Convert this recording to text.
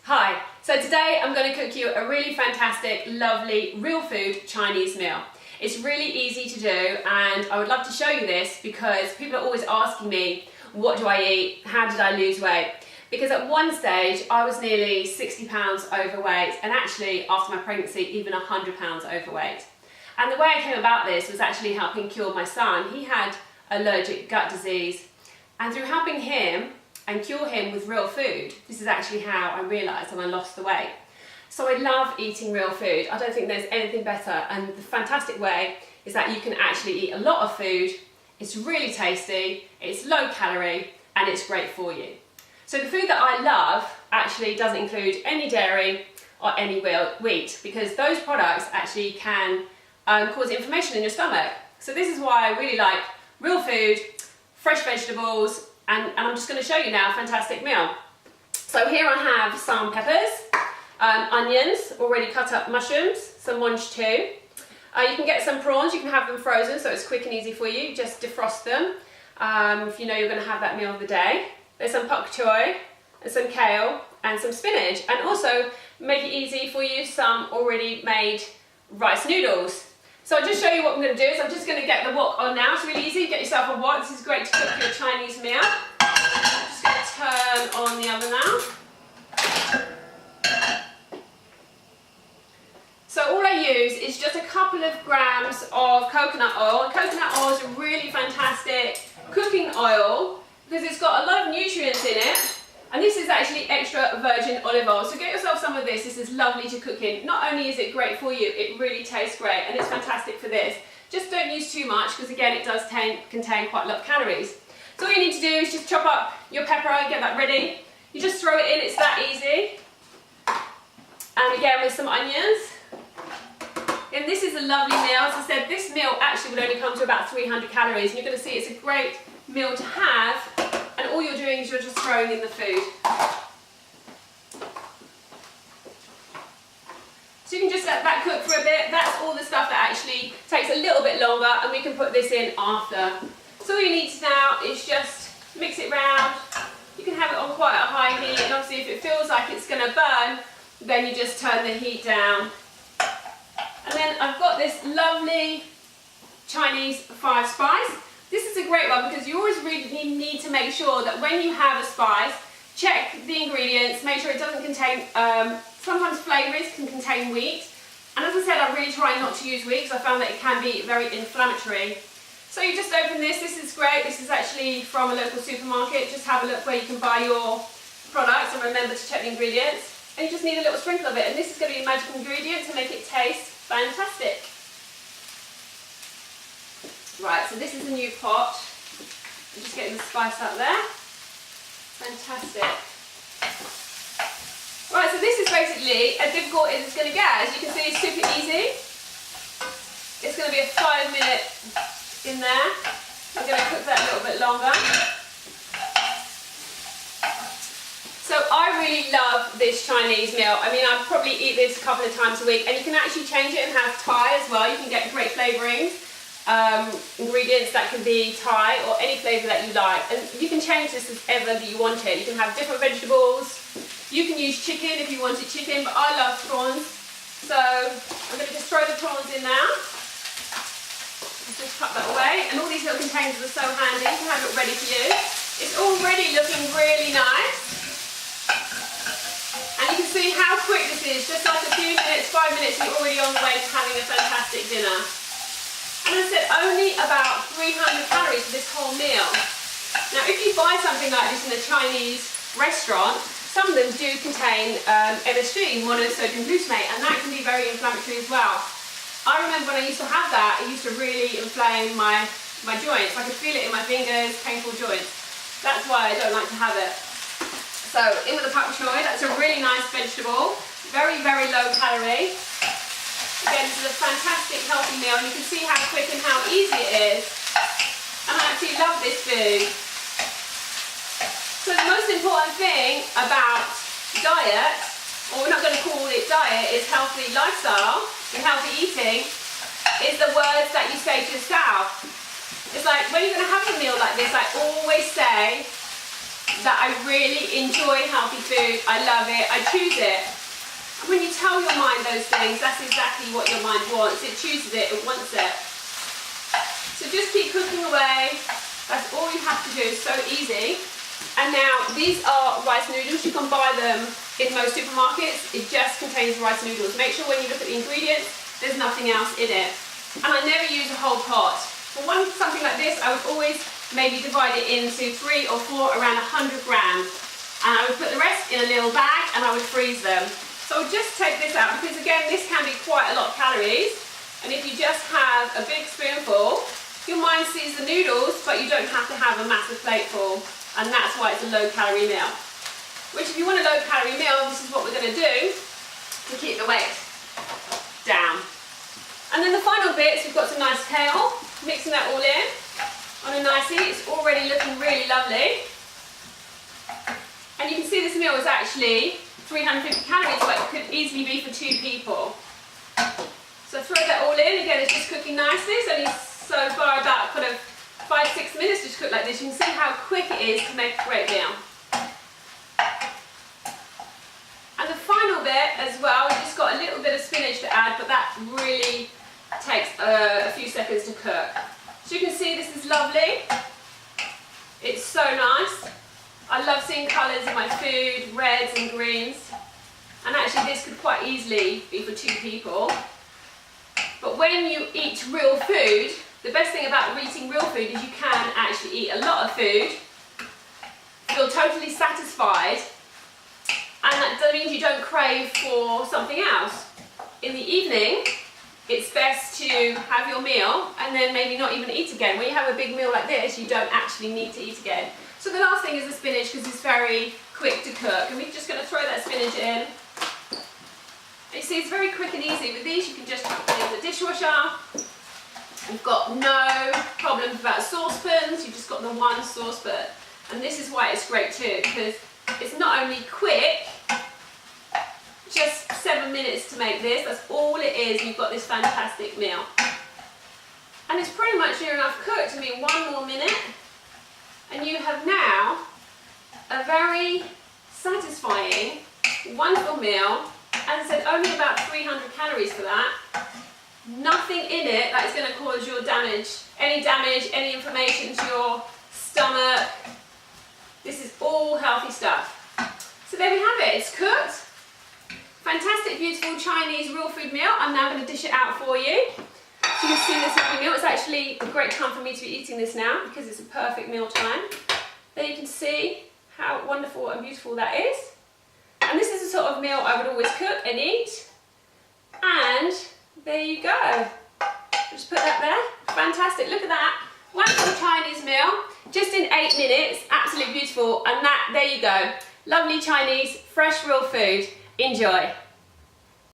Hi, so today I'm going to cook you a really fantastic, lovely, real food Chinese meal. It's really easy to do and I would love to show you this because people are always asking me, what do I eat? How did I lose weight? Because at one stage I was nearly 60 pounds overweight and actually after my pregnancy even 100 pounds overweight. And the way I came about this was actually helping cure my son. He had allergic gut disease and through helping him and cure him with real food, this is actually how I realised and I lost the weight. So I love eating real food. I don't think there's anything better, and the fantastic way is that you can actually eat a lot of food. It's really tasty, it's low calorie and it's great for you. So the food that I love actually doesn't include any dairy or any wheat because those products actually can cause inflammation in your stomach. So this is why I really like real food, fresh vegetables, and I'm just going to show you now a fantastic meal. So here I have some peppers, onions, already cut up mushrooms, some monge too. You can get some prawns, you can have them frozen so it's quick and easy for you. Just defrost them if you know you're going to have that meal of the day. There's some pak choy, and some kale and some spinach, and also make it easy for you some already made rice noodles. So I'll just show you what I'm going to do. So I'm just going to get the wok on now. It's really easy. Get yourself a wok. This is great to cook your Chinese meal. I'm just going to turn on the oven now. So all I use is just a couple of grams of coconut oil. Coconut oil is a really fantastic cooking oil because it's got a lot of nutrients in it. And this is actually extra virgin olive oil. So get yourself some of this. This is lovely to cook in. Not only is it great for you, it really tastes great and it's fantastic for this. Just don't use too much because again it does contain quite a lot of calories. So all you need to do is just chop up your pepper and get that ready. You just throw it in, it's that easy. And again with some onions. And this is a lovely meal. As I said, this meal actually would only come to about 300 calories. And you're going to see it's a great meal to have. And all you're doing is you're just throwing in the food. So you can just let that cook for a bit. That's all the stuff that actually takes a little bit longer and we can put this in after. So all you need to now is just mix it round. You can have it on quite a high heat and obviously if it feels like it's going to burn, then you just turn the heat down. And then I've got this lovely Chinese 5 spice. This is a great one because you always really need to make sure that when you have a spice, check the ingredients, make sure it doesn't contain, sometimes flavours can contain wheat. And as I said, I really try not to use wheat because I found that it can be very inflammatory. So you just open this, this is great, this is actually from a local supermarket. Just have a look where you can buy your products and remember to check the ingredients. And you just need a little sprinkle of it, and this is going to be a magic ingredient to make it taste fantastic. Right, so this is a new pot. I'm just getting the spice up there. Fantastic. Right, so this is basically as difficult as it's going to get. As you can see, it's super easy. It's going to be a 5-minute in there. I'm going to cook that a little bit longer. So I really love this Chinese meal. I mean, I probably eat this a couple of times a week, and you can actually change it and have Thai as well. You can get great flavourings. Ingredients that can be Thai or any flavour that you like, and you can change this as ever that you want it. You can have different vegetables, you can use chicken if you wanted chicken, but I love prawns, so I'm going to just throw the prawns in now. Just cut that away, and all these little containers are so handy to have it ready for you. It's already looking really nice, and you can see how quick this is. Just like a few minutes, 5 minutes, you're already on the way to having a fantastic dinner. And as I said, only about 300 calories for this whole meal. Now if you buy something like this in a Chinese restaurant, some of them do contain MSG, monosodium glutamate, and that can be very inflammatory as well. I remember when I used to have that, it used to really inflame my joints. I could feel it in my fingers, painful joints. That's why I don't like to have it. So in with the pak choy, that's a really nice vegetable, very, very low calorie. Again, this is a fantastic healthy meal and you can see how quick and how easy it is. And I actually love this food. So the most important thing about diet, or we're not going to call it diet, is healthy lifestyle and healthy eating, is the words that you say to yourself. It's like when you're going to have a meal like this, I always say, that I really enjoy healthy food, I love it, I choose it. And when you tell your mind those things, that's exactly what your mind wants. It chooses it, it wants it. So just keep cooking away. That's all you have to do, it's so easy. And now these are rice noodles. You can buy them in most supermarkets. It just contains rice noodles. Make sure when you look at the ingredients, there's nothing else in it. And I never use a whole pot. For something like this, I would always maybe divide it into 3 or 4, around 100 grams. And I would put the rest in a little bag and I would freeze them. So I'll just take this out because again, this can be quite a lot of calories. And if you just have a big spoonful, your mind sees the noodles, but you don't have to have a massive plateful. And that's why it's a low calorie meal. Which if you want a low calorie meal, this is what we're going to do to keep the weight down. And then the final bits, we've got some nice kale, mixing that all in on a nicey. It's already looking really lovely. And you can see this meal is actually 350 calories, but it could easily be for 2 people. So throw that all in. Again, it's just cooking nicely. It's only so far about kind of 5-6 minutes to cook like this. You can see how quick it is to make a great meal. And the final bit as well, we've just got a little bit of spinach to add, but that really takes a few seconds to cook. So you can see this is lovely. It's so nice. I love seeing colours in my food, reds and greens. And actually this could quite easily be for 2 people. But when you eat real food, the best thing about eating real food is you can actually eat a lot of food, feel totally satisfied, and that means you don't crave for something else. In the evening, it's best to have your meal and then maybe not even eat again. When you have a big meal like this, you don't actually need to eat again. So the last thing is the spinach because it's very quick to cook. And we're just going to throw that spinach in. And you see it's very quick and easy. With these you can just put them in the dishwasher. You've got no problems about saucepans, you've just got the one saucepan. And this is why it's great too, because it's not only quick, just 7 minutes to make this, that's all it is, and you've got this fantastic meal. And it's pretty much near enough cooked. I mean, 1 more minute, and you have now a very satisfying, wonderful meal. As I said, only about 300 calories for that. Nothing in it that is going to cause your damage, any inflammation to your stomach. This is all healthy stuff. So there we have it, it's cooked. Fantastic, beautiful Chinese real food meal. I'm now going to dish it out for you. So you can see this lovely meal. It's actually a great time for me to be eating this now because it's a perfect meal time. There you can see how wonderful and beautiful that is. And this is the sort of meal I would always cook and eat. And there you go. Just put that there. Fantastic. Look at that. Wonderful Chinese meal. Just in 8 minutes. Absolutely beautiful. And that, there you go. Lovely Chinese, fresh, real food. Enjoy.